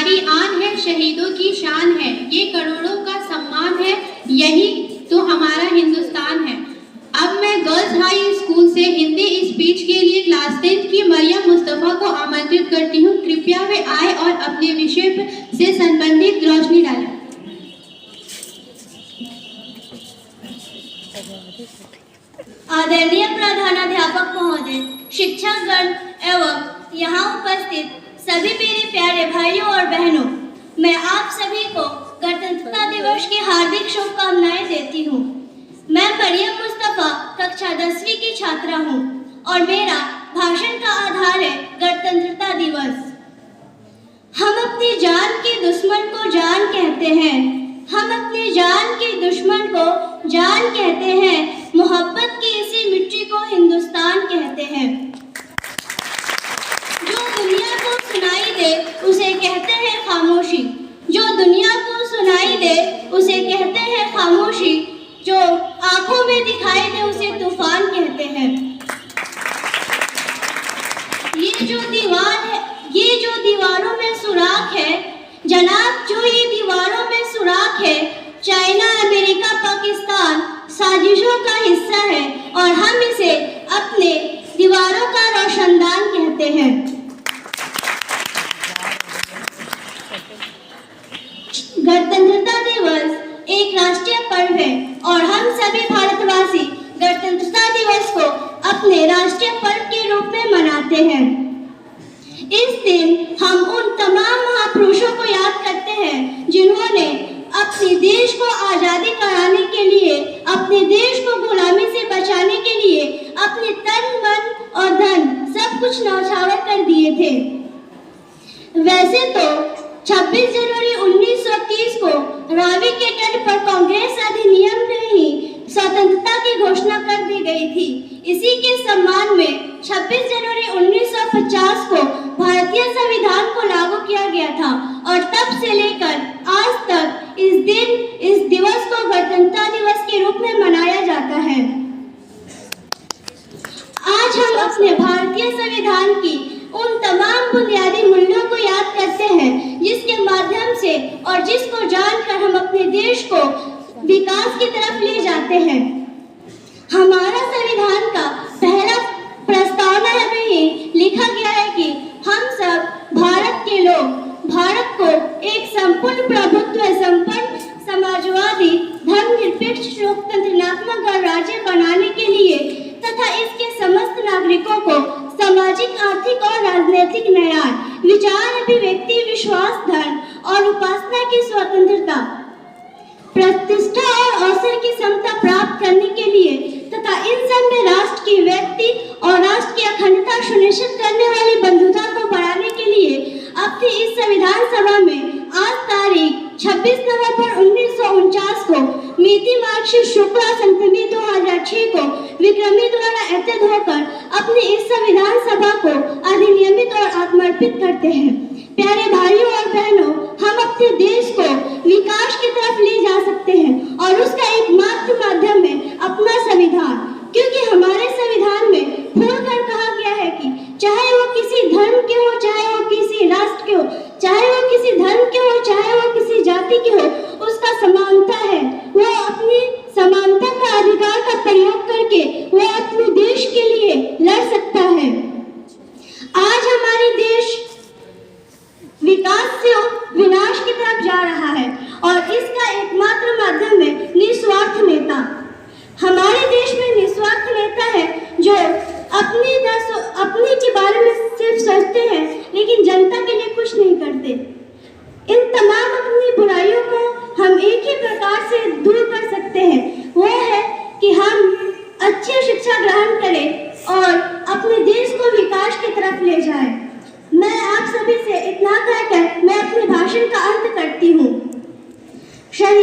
हमारी आन है, शहीदों की शान है, ये करोड़ों का सम्मान है, यही तो हमारा हिंदुस्तान है। अब मैं गर्ल्स हाई स्कूल से हिंदी स्पीच के लिए क्लास 10 की मरियम मुस्तफ़ा को आमंत्रित करती हूँ। कृपया वे आए और अपने विषय से संबंधित रोशनी डालें। आदरणीय प्रधानाध्यापक महोदय, शिक्षकगण एवं यहाँ उपस्थित सभी मेरे प्यारे भाइयों और बहनों, मैं आप सभी को गणतंत्रता दिवस की हार्दिक शुभकामनाएं देती हूँ। मैं मरियम मुस्तफ़ा कक्षा 10वीं की छात्रा हूँ और मेरा भाषण का आधार है गणतंत्रता दिवस। हम अपनी जान के दुश्मन को जान कहते हैं, हम अपनी जान के दुश्मन को जान कहते हैं, मोहब्बत की इसी मिट्टी को हिंदुस्तान कहते हैं। जो दुनिया को सुनाई दे उसे कहते हैं खामोशी, जो दुनिया को सुनाई दे उसे कहते हैं खामोशी, जो आंखों में दिखाई दे उसे तूफान कहते हैं। ये जो दीवार है, ये जो दीवारों में सुराख है जनाब, जो ये दीवारों में सुराख है, चाइना, अमेरिका, पाकिस्तान साजिशों का हिस्सा है और हम इसे अपने दीवारों का रोशनदान कहते हैं। गणतंत्रता दिवस एक राष्ट्रीय पर्व है और हम सभी भारतवासी गणतंत्रता दिवस को अपने राष्ट्रीय पर्व के रूप में मनाते हैं। इस दिन हम उन तमाम महापुरुषों को याद करते हैं जिन्होंने अपने देश को आजादी कराने के लिए, अपने देश को गुलामी से बचाने के लिए अपने तन, मन और धन सब कुछ न्यौछावर कर दिए थे। वैसे तो 26 जनवरी 1930 को रावी के तट पर कांग्रेस अधिनियम में ही स्वतंत्रता की घोषणा कर दी गई थी। इसी के सम्मान में 26 जनवरी 1950 को भारतीय संविधान को लागू किया गया था और तब से लेकर आज तक इस दिवस को गणतंत्रता दिवस के रूप में मनाया जाता है। आज हम अपने भारतीय संविधान की उन तमाम बुनियादी मूल्यों को याद करते हैं जिसके माध्यम से और जिसको जानकर हम अपने देश को विकास की तरफ ले जाते हैं। हमारा संविधान का पहला प्रस्तावना में ही लिखा गया है कि हम सब भारत के लोग भारत को एक संपूर्ण प्रभुत्व संपन्न समाजवादी धर्मनिरपेक्ष लोकतंत्रात्मक गणराज्य बनाने के लिए तथा इसके समस्त नागरिकों को सामाजिक, आर्थिक और राजनीतिक न्याय, विचार अभिव्यक्ति, विश्वास, धर्म और उपासना की स्वतंत्रता, प्रतिष्ठा और अवसर की समता प्राप्त करने के लिए तथा इन सब में राष्ट्र की व्यक्ति और राष्ट्र की अखंडता सुनिश्चित करने वाली बंधुता को बढ़ाने के लिए अपनी इस संविधान सभा में आज तारीख 26 नवंबर 1949 को मिति मार्गशीर्ष शुक्ला सप्तमी 2006 को विक्रमी द्वारा एतद होकर अपनी इस संविधान सभा को अधिनियमित और आत्मर्पित करते हैं। प्यारे भाइयों और बहनों, हम अपने देश को विकास की तरफ ले जा सकते हैं और उसका एकमात्र माध्यम है अपना संविधान, क्योंकि हमारे संविधान में खुलकर कहा गया है कि चाहे वो किसी धर्म के हो, चाहे वो किसी राष्ट्र के हो, चाहे वो किसी धर्म के हो, चाहे वो किसी जाति के हो, उसका समानता है। वो अपनी समानता का अधिकार का प्रयोग करके वो अपने देश के लिए लड़ सकता है। आज हमारे देश विकास से विनाश की तरफ जा रहा है और इसका एकमात्र माध्यम है निस्वार्थ नेता। हमारे देश में निस्वार्थ नेता है जो अपने के बारे में सिर्फ सोचते हैं लेकिन जनता के लिए कुछ नहीं करते। इन तमाम अपनी बुराइयों को हम एक ही प्रकार से दूर कर सकते हैं, वो है कि हम अच्छी शिक्षा ग्रहण करें और